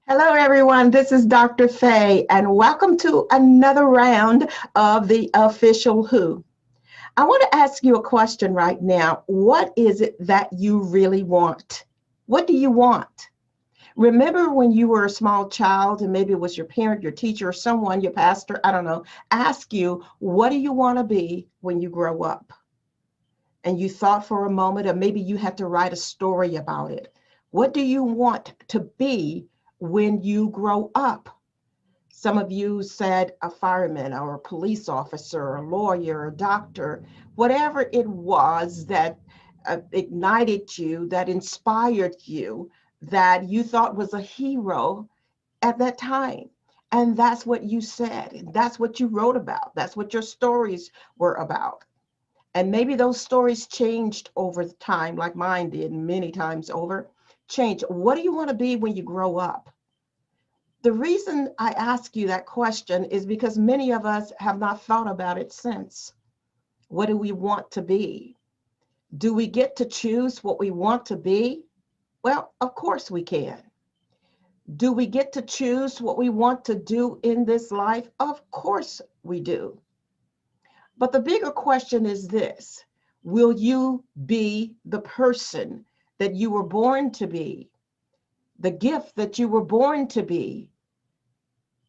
Hello, everyone. This is Dr. Faye, and welcome to another round of the Official Who. I want to ask you a question right now. What is it that you really want? What do you want? Remember when you were a small child, and maybe it was your parent, your teacher, or someone, your pastor, I don't know, ask you, what do you want to be when you grow up? And you thought for a moment, or maybe you had to write a story about it. What do you want to be when you grow up? Some of you said a fireman or a police officer, a lawyer, a doctor, whatever it was that ignited you, that inspired you, that you thought was a hero at that time. And that's what you said. That's what you wrote about. That's what your stories were about. And maybe those stories changed over time, like mine did many times over. Change. What do you want to be when you grow up? The reason I ask you that question is because many of us have not thought about it since. What do we want to be? Do we get to choose what we want to be? Well, of course we can. Do we get to choose what we want to do in this life? Of course we do. But the bigger question is this: will you be the person that you were born to be, the gift that you were born to be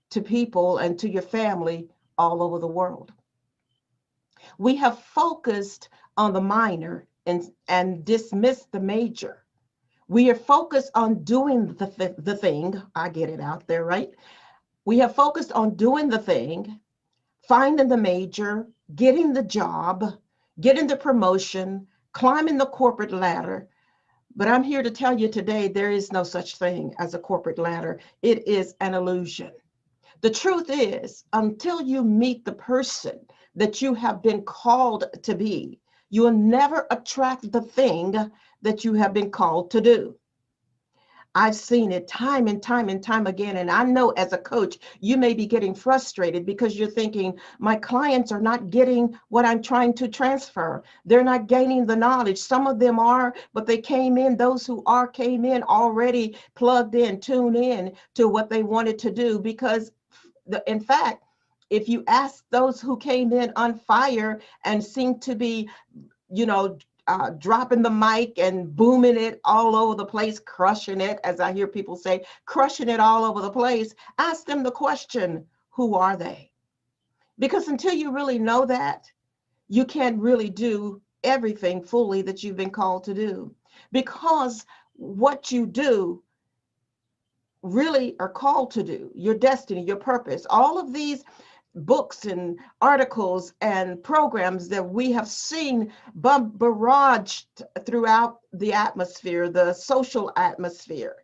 to people and to your family all over the world? We have focused on the minor and dismissed the major. We are focused on doing the thing. I get it out there, right? We have focused on doing the thing, finding the major, getting the job, getting the promotion, climbing the corporate ladder. But I'm here to tell you today, there is no such thing as a corporate ladder. It is an illusion. The truth is, until you meet the person that you have been called to be, you will never attract the thing that you have been called to do. I've seen it time and time and time again. And I know as a coach, you may be getting frustrated because you're thinking, my clients are not getting what I'm trying to transfer. They're not gaining the knowledge. Some of them are, but they came in, those who are came in already plugged in, tuned in to what they wanted to do. Because in fact, if you ask those who came in on fire and seem to be, you know, dropping the mic and booming it all over the place, crushing it, as I hear people say, crushing it all over the place, ask them the question, who are they? Because until you really know that, you can't really do everything fully that you've been called to do. Because what you do really are called to do, your destiny, your purpose, all of these books and articles and programs that we have seen barraged throughout the atmosphere, the social atmosphere,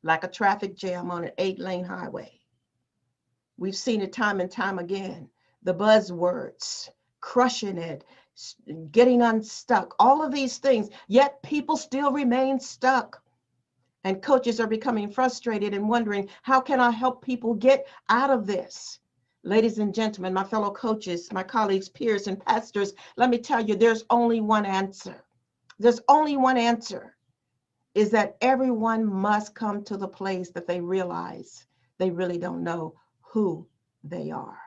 like a traffic jam on an 8-lane highway. We've seen it time and time again. The buzzwords, crushing it, getting unstuck, all of these things, yet people still remain stuck. And coaches are becoming frustrated and wondering, how can I help people get out of this? Ladies and gentlemen, my fellow coaches, my colleagues, peers, and pastors, let me tell you, there's only one answer. There's only one answer, is that everyone must come to the place that they realize they really don't know who they are.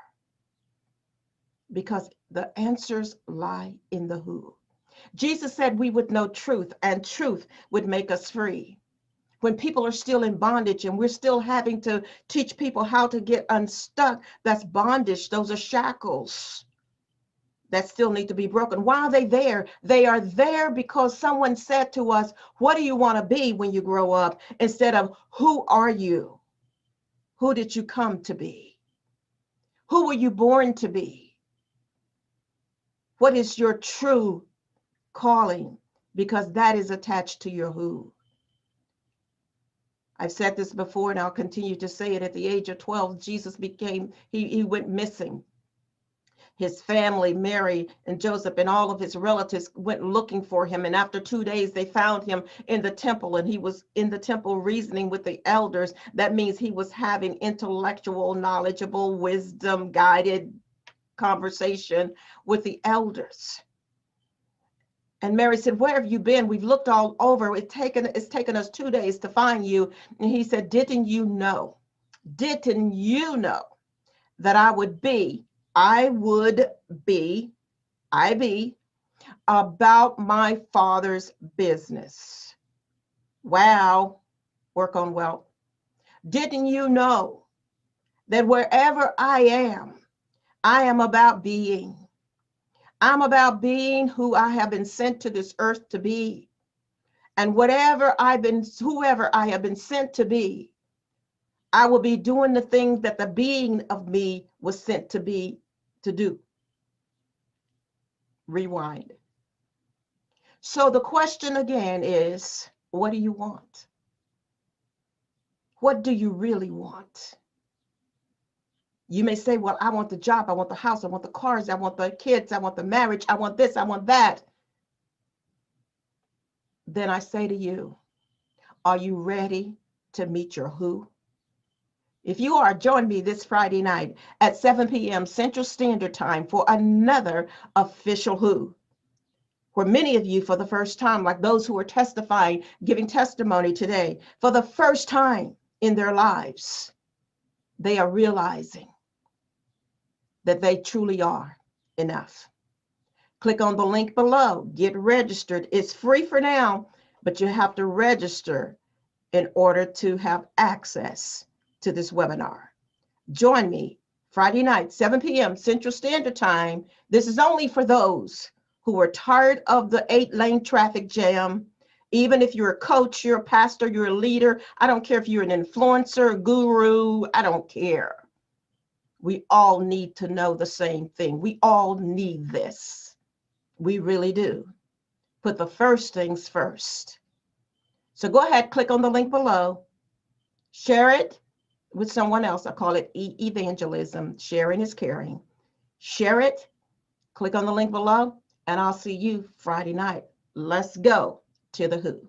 Because the answers lie in the who. Jesus said we would know truth, and truth would make us free. When people are still in bondage and we're still having to teach people how to get unstuck, that's bondage. Those are shackles that still need to be broken. Why are they there? They are there because someone said to us, what do you want to be when you grow up? Instead of, who are you? Who did you come to be? Who were you born to be? What is your true calling? Because that is attached to your who. I've said this before and I'll continue to say it. At the age of 12, Jesus he went missing. His family, Mary and Joseph and all of his relatives went looking for him. And after 2 days, they found him in the temple, and he was in the temple reasoning with the elders. That means he was having intellectual, knowledgeable, wisdom guided conversation with the elders. And Mary said, where have you been? We've looked all over. It's taken us 2 days to find you. And he said, didn't you know that I would be about my Father's business? Wow, work on wealth. Didn't you know that wherever I am about being? I'm about being who I have been sent to this earth to be. And whoever I have been sent to be, I will be doing the things that the being of me was sent to be to do. Rewind. So the question again is, what do you want? What do you really want? You may say, well, I want the job, I want the house, I want the cars, I want the kids, I want the marriage, I want this, I want that. Then I say to you, are you ready to meet your who? If you are, join me this Friday night at 7 p.m. Central Standard Time for another official who. For many of you, for the first time, like those who are testifying, giving testimony today, for the first time in their lives, they are realizing that they truly are enough. Click on the link below, get registered. It's free for now, but you have to register in order to have access to this webinar. Join me Friday night, 7 p.m. Central Standard Time. This is only for those who are tired of the 8-lane traffic jam. Even if you're a coach, you're a pastor, you're a leader, I don't care if you're an influencer, a guru, I don't care. We all need to know the same thing. We all need this. We really do. Put the first things first. So go ahead, click on the link below, share it with someone else. I call it evangelism. Sharing is caring. Share it, click on the link below, and I'll see you Friday night. Let's go to the who.